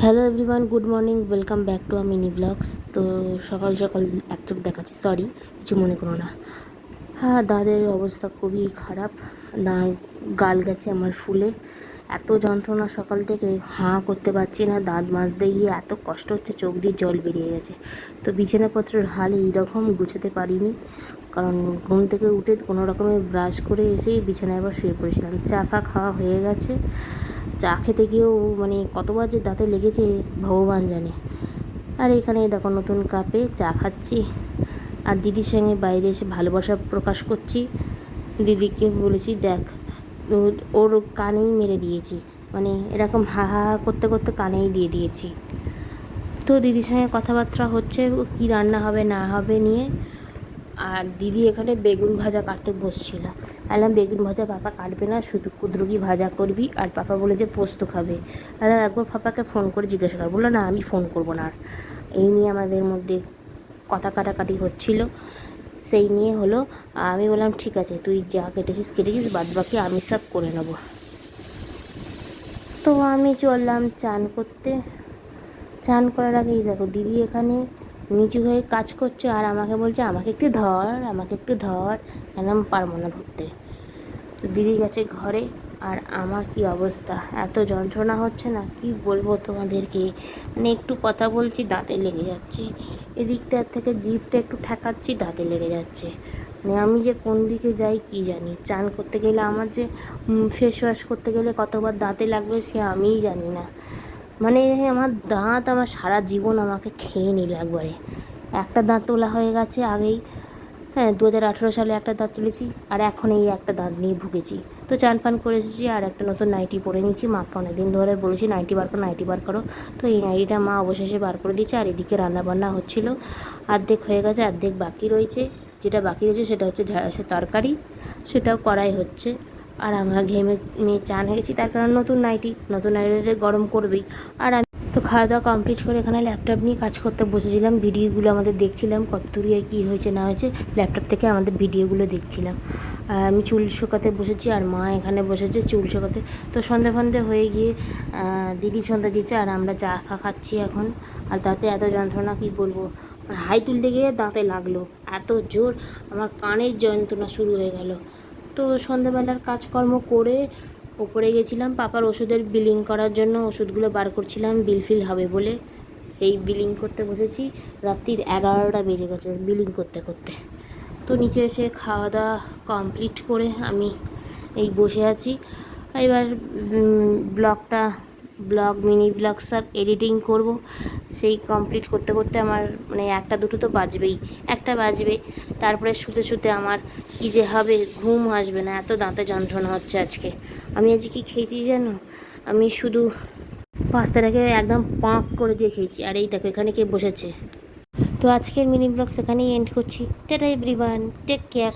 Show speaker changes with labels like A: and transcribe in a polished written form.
A: Hello everyone, good morning, welcome back to mini blogs. তো সকাল সকাল এক চোখ দেখাচ্ছি, সরি, কিছু মনে করো না। হ্যাঁ, দাঁতের অবস্থা খুবই খারাপ। গাল গেছে আমার ফুলে, এত যন্ত্রণা সকাল থেকে, হাঁ করতে পারছি না। দাঁত মাজতে গিয়ে এত কষ্ট হচ্ছে, চোখ দিয়ে জল বেরিয়ে গেছে। তো বিছানাপত্রের হাল এইরকম, গুছাতে পারিনি, কারণ ঘুম থেকে উঠে কোনো রকমের ব্রাশ করে এসেই বিছানায় আবার শুয়ে পড়েছিলাম। চা ফা খাওয়া হয়ে গেছে, চা খেতে গিয়েও মানে কতবার যে দাঁতে লেগেছে ভগবান জানে। আর এখানে দেখো নতুন কাপে চা খাচ্ছি, আর দিদির সঙ্গে বাইরে এসে ভালোবাসা প্রকাশ করছি। দিদিকে বলেছি দেখ, ওর কানেই মেরে দিয়েছি, মানে এরকম হা হা হা করতে করতে কানেই দিয়ে দিয়েছি। তো দিদির সঙ্গে কথাবার্তা হচ্ছে কী রান্না হবে না হবে নিয়ে। আর দিদি এখানে বেগুন ভাজা কাটতে বসছিল। বললাম বেগুন ভাজা পাপা কাটবে না, শুধু কুদরুকি ভাজা করবি। আর পাপা বলে যে পোস্ত খাবে। তাহলে একবার পাপাকে ফোন করে জিজ্ঞাসা কর, বললো না আমি ফোন করবো না। আর এই নিয়ে আমাদের মধ্যে কথা কাটাকাটি হচ্ছিল, সেই নিয়ে হলো। আমি বললাম ঠিক আছে, তুই যা কেটেছিস বাদ বাকি আমি সব করে নেবো। তো আমি চললাম চান করতে। চান করার আগেই দেখো দিদি এখানে নিচু হয়ে কাজ করছে, আর আমাকে বলছে আমাকে একটু ধর, আমাকে একটু ধর। এরকম পারবো না ধরতে। তো দিদি গেছে ঘরে, আর আমার কি অবস্থা, এত যন্ত্রণা হচ্ছে না কি বলবো তোমাদেরকে। মানে একটু কথা বলছি দাঁতে লেগে যাচ্ছে, এদিকটার থেকে জিভটা একটু ঠেকাচ্ছি দাঁতে লেগে যাচ্ছে। মানে আমি যে কোন দিকে যাই কি জানি। চান করতে গেলে আমার যে ফেস ওয়াশ করতে গেলে কতবার দাঁতে লাগবে সে আমিই জানি না। মানে আমার দাঁত আমার সারা জীবন আমাকে খেয়ে নিল একবারে। একটা দাঁত তোলা হয়ে গেছে আগেই, হ্যাঁ 2018 সালে একটা দাঁত তুলেছি, আর এখন এই একটা দাঁত নিয়ে ভুগেছি। তো চান ফান করে এসেছি, আর একটা নতুন নাইটি পরে নিয়েছি। মাকে অনেকদিন ধরে বলেছি নাইটি বার করো, নাইটি বার করো। তো এই নাইটিটা মা অবশেষে বার করে দিয়েছে। আর এদিকে রান্নাবান্না হচ্ছিল, অর্ধেক হয়ে গেছে, অর্ধেক বাকি রয়েছে। যেটা বাকি রয়েছে সেটা হচ্ছে ঢ্যাঁড়সের তরকারি, সেটাও করাই হচ্ছে। আর আমরা ঘেমে নিয়ে চান হয়ে গেছি, তার কারণ নতুন নাইটিতে গরম করবেই। আর তো খাওয়া দাওয়া কমপ্লিট করে এখানে ল্যাপটপ নিয়ে কাজ করতে বসেছিলাম। ভিডিওগুলো আমাদের দেখছিলাম, কতদূর কী হয়েছে না হয়েছে, ল্যাপটপ থেকে আমাদের ভিডিওগুলো দেখছিলাম। আর আমি চুল শুকাতে বসেছি, আর মা এখানে বসেছে চুল শুকাতে। তো সন্ধে হয়ে গিয়ে দিদি সন্ধ্যা দিচ্ছে, আর আমরা চা ফা খাচ্ছি এখন। আর দাঁতে এত যন্ত্রণা কী বলবো, হাই তুলতে গিয়ে দাঁতে লাগলো এত জোর, আমার কানের যন্ত্রণা শুরু হয়ে গেল। তো সন্ধ্যেবেলার কাজকর্ম করে ওপরে গেছিলাম পাপার ওষুধের বিলিং করার জন্য, ওষুধগুলো বার করছিলাম বিল ফিল হবে বলে। সেই বিলিং করতে বসেছি, রাত্রির 11টা বেজে গেছে বিলিং করতে করতে। তো নিচে এসে খাওয়া দাওয়া কমপ্লিট করে আমি এই বসে আছি। এবার মিনি ব্লগ সব এডিটিং করব। সেই কমপ্লিট করতে করতে আমার মানে একটা দুটো তো বাজবেই, একটা বাজবে। তারপরে শুতে শুতে আমার কী যে হবে, ঘুম আসবে না, এত দাঁতে যন্ত্রণা হচ্ছে আজকে। আমি আজকে কী খেয়েছি জানো, আমি শুধু পাস্তাটাকে একদম পাঁক করে দিয়ে খেয়েছি। আর এই দেখো এখানে কে বসেছে। তো আজকের মিনি ব্লগ সেখানেই এন্ড করছি। Tata everyone, take care.